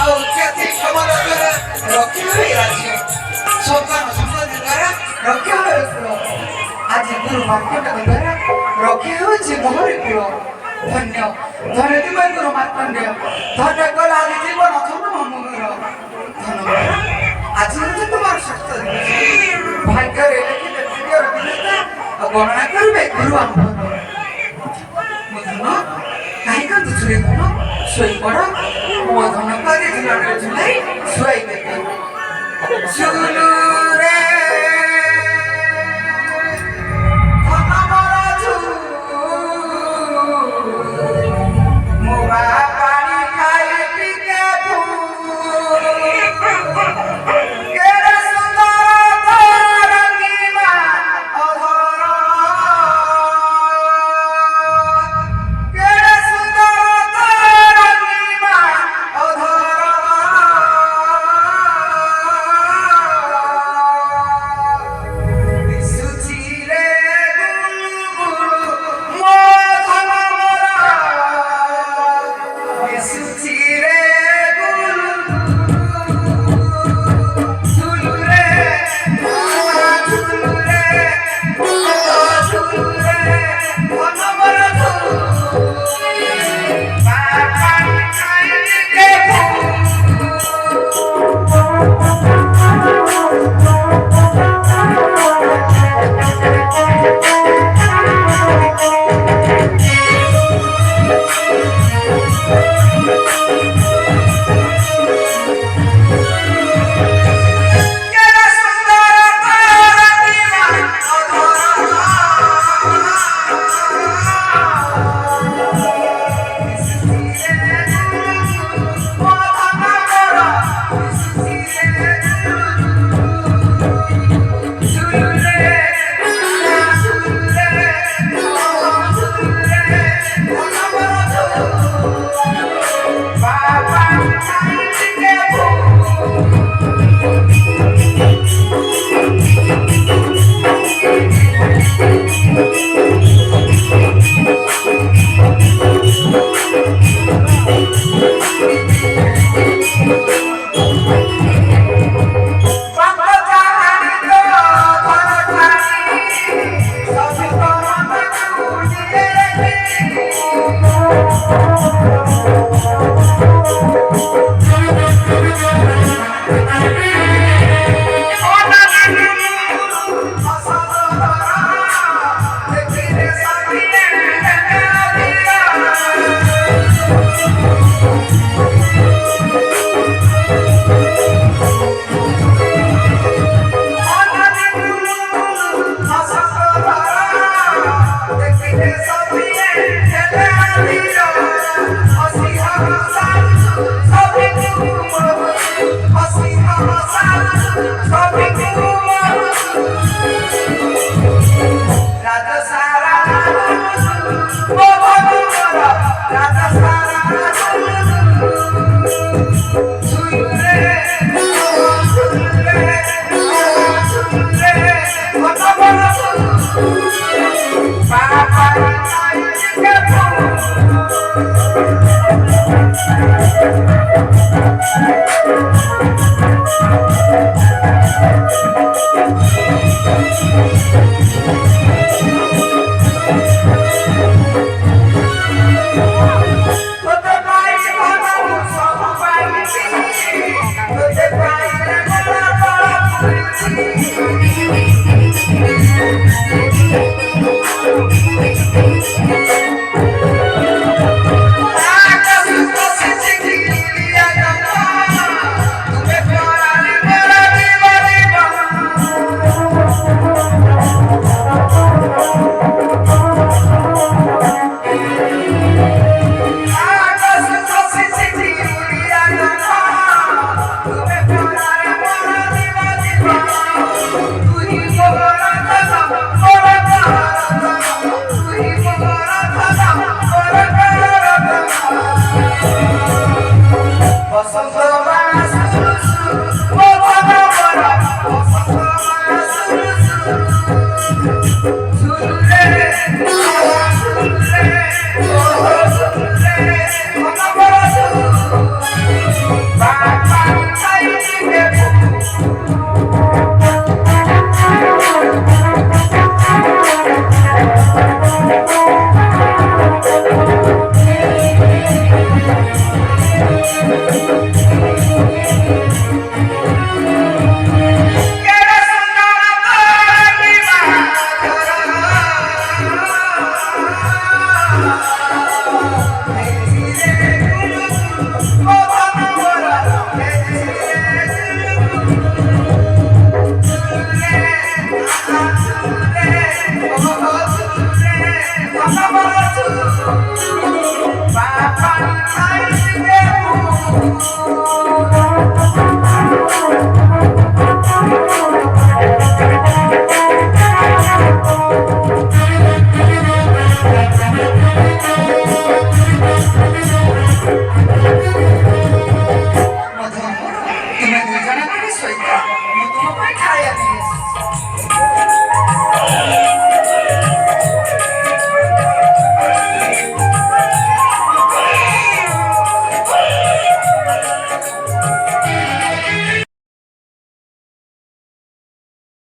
ଆଉ ଖ୍ୟାତି ସମାଜରେ ରକ୍ଷା ହୋଇ ଆସିବ ସନ୍ତାନ ସନ୍ତତି ଦ୍ୱାରା ରକ୍ଷା ହୋଇ ଆସିବ ଆଜି ଗୁରୁ ବାକ୍ୟଟାକ ଦ୍ୱାରା ରକ୍ଷା ହେଉଛି ମୋହରି କୁଳ ଧନ୍ୟ ଧନ୍ୟ ତୁମେ ଗୁରୁ ମାର୍କଣ୍ଡେୟ ଧନ୍ୟ କଲା ଆଜି ଜୀବନ ଧନ ମମର ଧନ୍ୟବାଦ ଆଜି ହେଉଛି ତୁମର ଷଷ୍ଠ ଦିବସ ଭାଗ୍ୟରେ ଲେଖିଲେ ଭାଗ୍ୟର ବିଧାତା ଗଣନା କରିବେ ଗୁରୁ ଆମ୍ଭର ମୋ ଧନ କାହିଁକି ତୁ ଚୁରି ଧନ ଶୋଇପଡ଼ ମୋ ଧନ କରି ଝୁଲାଣରେ ଝୁଲାଇ ଶୁଆଇ ଦେବେ ଝୁଲୁରେ ଧନ ମୋର ଝୁଲୁ ମୋ ପାଣି ଖାଇ ଟିକେ କେଡ଼େ ସୁନ୍ଦର ରଙ୍ଗିମା ଅଧର କେଡ଼େ ସୁନ୍ଦର ରଙ୍ଗିମା ଅଧର ଦିଶୁଛି ରେ ଗୁଲୁଗୁଲୁ ମୋ ଧନ ମୋର ଦିଶୁଛି ରେ ଝୁଲୁରେ ଝୁଲୁରେ ଝୁଲୁରେ ଧନ ମୋର ଝୁଲୁ ବାପା ଖାଇଲେ କେଡ଼େ ସୁନ୍ଦର ରଙ୍ଗିମା Zulu,